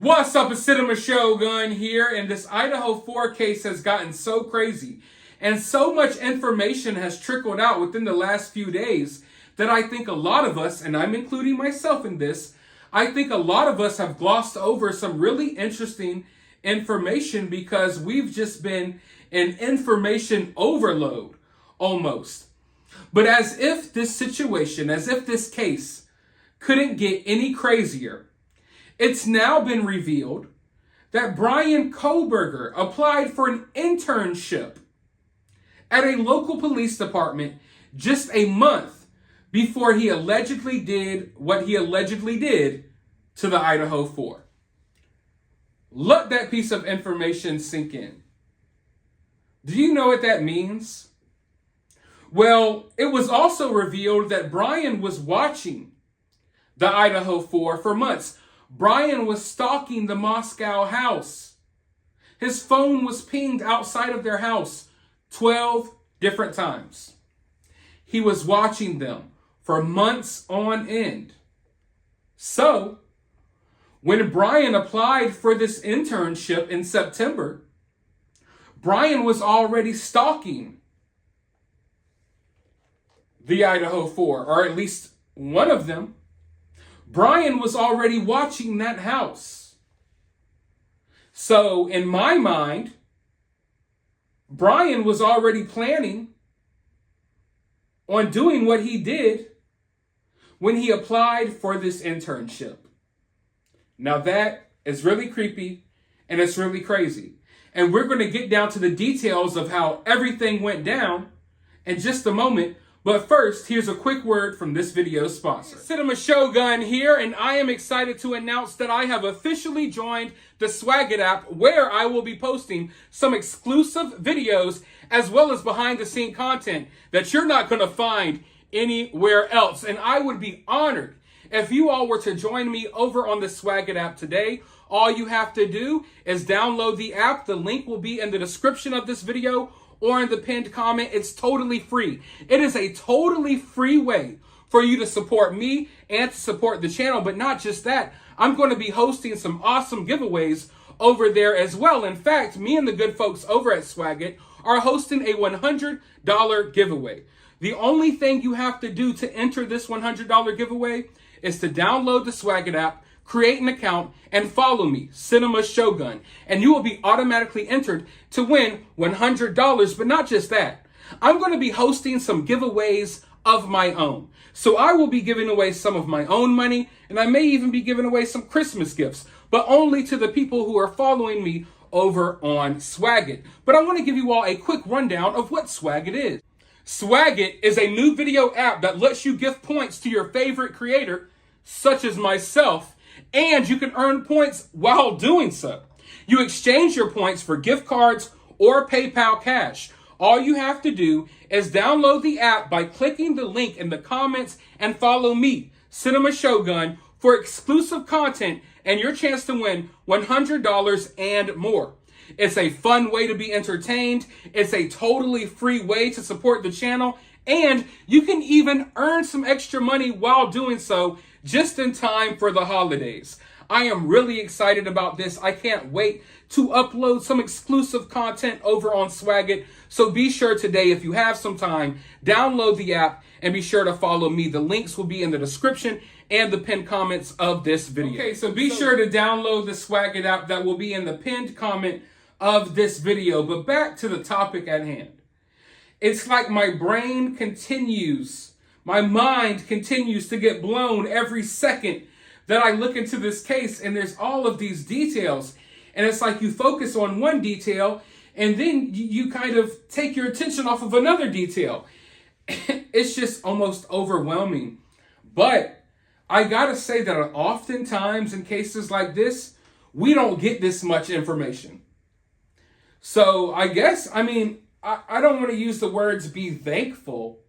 What's up, it's Cinema Shogun here, and this Idaho 4 case has gotten so crazy, and so much information has trickled out within the last few days that I think a lot of us, and I'm including myself in this, I think a lot of us have glossed over some really interesting information because we've just been in information overload, almost. But as if this situation, as if this case couldn't get any crazier, it's now been revealed that Bryan Kohberger applied for an internship at a local police department just a month before he allegedly did what he allegedly did to the Idaho 4. Let that piece of information sink in. Do you know what that means? Well, it was also revealed that Bryan was watching the Idaho 4 for months. Bryan was stalking the Moscow house. His phone was pinged outside of their house 12 different times. He was watching them for months on end. So, when Bryan applied for this internship in September, Bryan was already stalking the Idaho 4, or at least one of them. Bryan was already watching that house. So, in my mind, Bryan was already planning on doing what he did when he applied for this internship. Now that is really creepy and it's really crazy. And we're going to get down to the details of how everything went down in just a moment. But first, here's a quick word from this video's sponsor. Cinema Shogun here, and I am excited to announce that I have officially joined the Swag It app, where I will be posting some exclusive videos as well as behind-the-scenes content that you're not going to find anywhere else. And I would be honored if you all were to join me over on the Swag It app today. All you have to do is download the app. The link will be in the description of this video or in the pinned comment. It's totally free. It is a totally free way for you to support me and to support the channel. But not just that, I'm going to be hosting some awesome giveaways over there as well. In fact, me and the good folks over at Swag It are hosting a $100 giveaway. The only thing you have to do to enter this $100 giveaway is to download the Swag It app, create an account, and follow me, Cinema Shogun, and you will be automatically entered to win $100. But not just that, I'm going to be hosting some giveaways of my own. So I will be giving away some of my own money, and I may even be giving away some Christmas gifts, but only to the people who are following me over on Swag It. But I want to give you all a quick rundown of what Swag It is. Swag It is a new video app that lets you give points to your favorite creator, such as myself, and you can earn points while doing so. You exchange your points for gift cards or PayPal cash. All you have to do is download the app by clicking the link in the comments and follow me, Cinema Shogun, for exclusive content and your chance to win $100 and more. It's a fun way to be entertained. It's a totally free way to support the channel. And you can even earn some extra money while doing so just in time for the holidays. I am really excited about this. I can't wait to upload some exclusive content over on Swag It. So be sure today, if you have some time, download the app and be sure to follow me. The links will be in the description and the pinned comments of this video. Okay, so be sure to download the Swag It app. That will be in the pinned comment of this video. But back to the topic at hand. It's like my brain continues, my mind continues to get blown every second that I look into this case, and there's all of these details. And it's like you focus on one detail and then you kind of take your attention off of another detail. It's just almost overwhelming. But I gotta say that oftentimes in cases like this, we don't get this much information. So I guess, I don't want to use the words be thankful,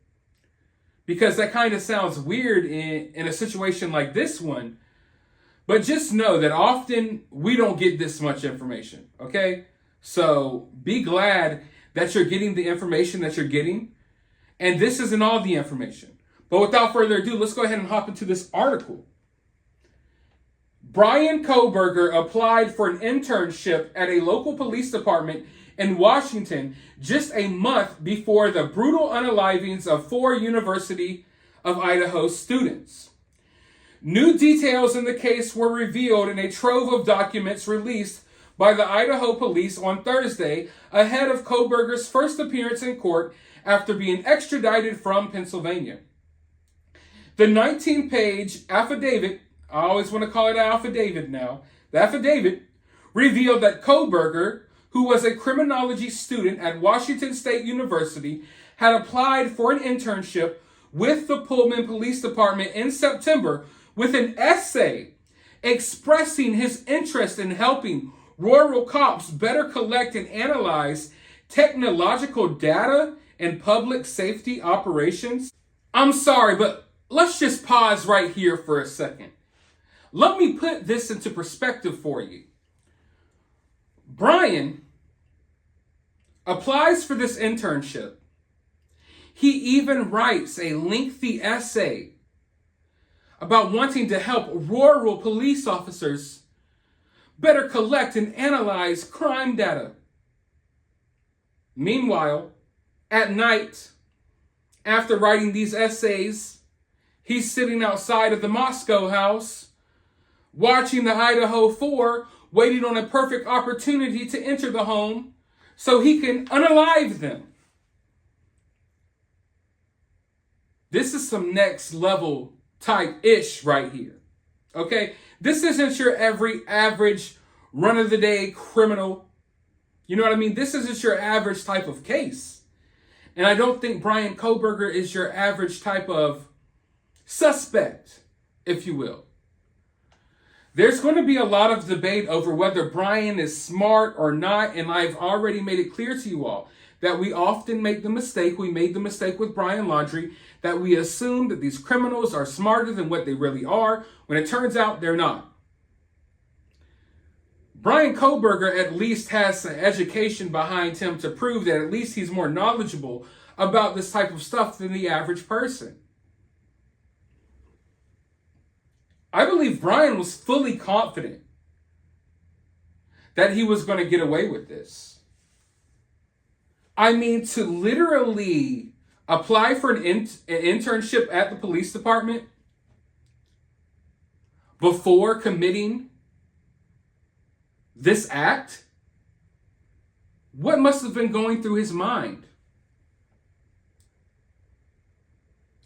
because that kind of sounds weird in a situation like this one. But just know that often we don't get this much information, okay? So be glad that you're getting the information that you're getting. And this isn't all the information. But without further ado, let's go ahead and hop into this article. Bryan Kohberger applied for an internship at a local police department in Washington just a month before the brutal unalivings of 4 University of Idaho students. New details in the case were revealed in a trove of documents released by the Idaho police on Thursday ahead of Kohberger's first appearance in court after being extradited from Pennsylvania. The 19-page affidavit, I always want to call it an affidavit now, the affidavit revealed that Kohberger, who was a criminology student at Washington State University, had applied for an internship with the Pullman Police Department in September with an essay expressing his interest in helping rural cops better collect and analyze technological data in public safety operations. I'm sorry, but let's just pause right here for a second. Let me put this into perspective for you. Bryan applies for this internship. He even writes a lengthy essay about wanting to help rural police officers better collect and analyze crime data. Meanwhile, at night, after writing these essays, he's sitting outside of the Moscow house, watching the Idaho 4, waiting on a perfect opportunity to enter the home so he can unalive them. This is some next level type ish right here. Okay? This isn't your every average run of the day criminal. You know what I mean? This isn't your average type of case. And I don't think Bryan Kohberger is your average type of suspect, if you will. There's going to be a lot of debate over whether Bryan is smart or not, and I've already made it clear to you all that we often make the mistake, we made the mistake with Brian Laundrie, that we assume that these criminals are smarter than what they really are, when it turns out they're not. Bryan Kohberger at least has some education behind him to prove that at least he's more knowledgeable about this type of stuff than the average person. I believe Bryan was fully confident that he was going to get away with this. I mean, to literally apply for an internship at the police department before committing this act, what must have been going through his mind?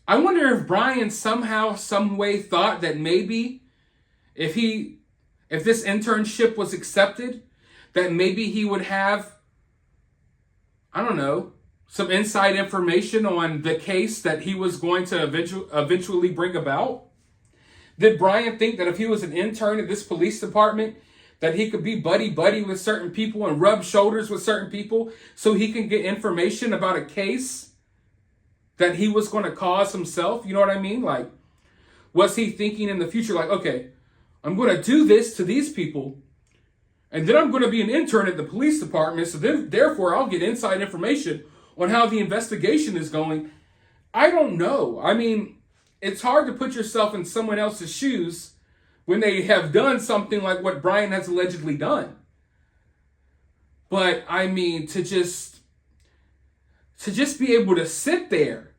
I wonder if Bryan somehow, some way thought that maybe if this internship was accepted, that maybe he would have, I don't know, some inside information on the case that he was going to eventually bring about. Did Bryan think that if he was an intern at this police department, that he could be buddy-buddy with certain people and rub shoulders with certain people so he can get information about a case that he was going to cause himself? You know what I mean? Like, was he thinking in the future, like, okay, I'm going to do this to these people, and then I'm going to be an intern at the police department, so then, therefore, I'll get inside information on how the investigation is going? I don't know. I mean, it's hard to put yourself in someone else's shoes when they have done something like what Bryan has allegedly done. But, I mean, to just be able to sit there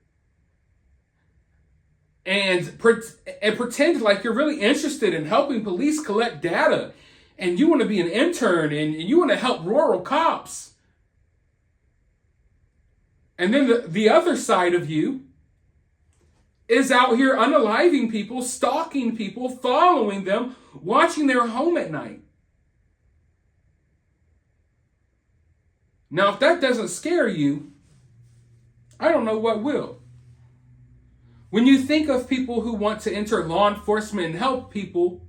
and pretend like you're really interested in helping police collect data, and you want to be an intern, and you want to help rural cops. And then the other side of you is out here unaliving people, stalking people, following them, watching their home at night. Now, if that doesn't scare you, I don't know what will. When you think of people who want to enter law enforcement and help people,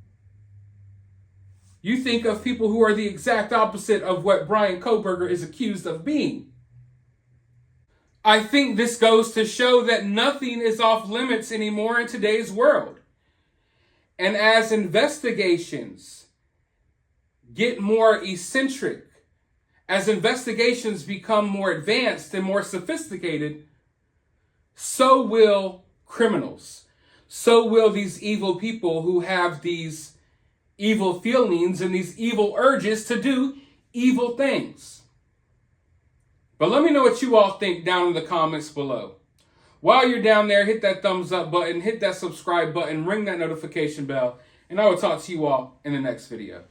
you think of people who are the exact opposite of what Bryan Kohberger is accused of being. I think this goes to show that nothing is off limits anymore in today's world. And as investigations get more eccentric, as investigations become more advanced and more sophisticated, so will criminals. So will these evil people who have these evil feelings and these evil urges to do evil things. But let me know what you all think down in the comments below. While you're down there, hit that thumbs up button, hit that subscribe button, ring that notification bell, and I will talk to you all in the next video.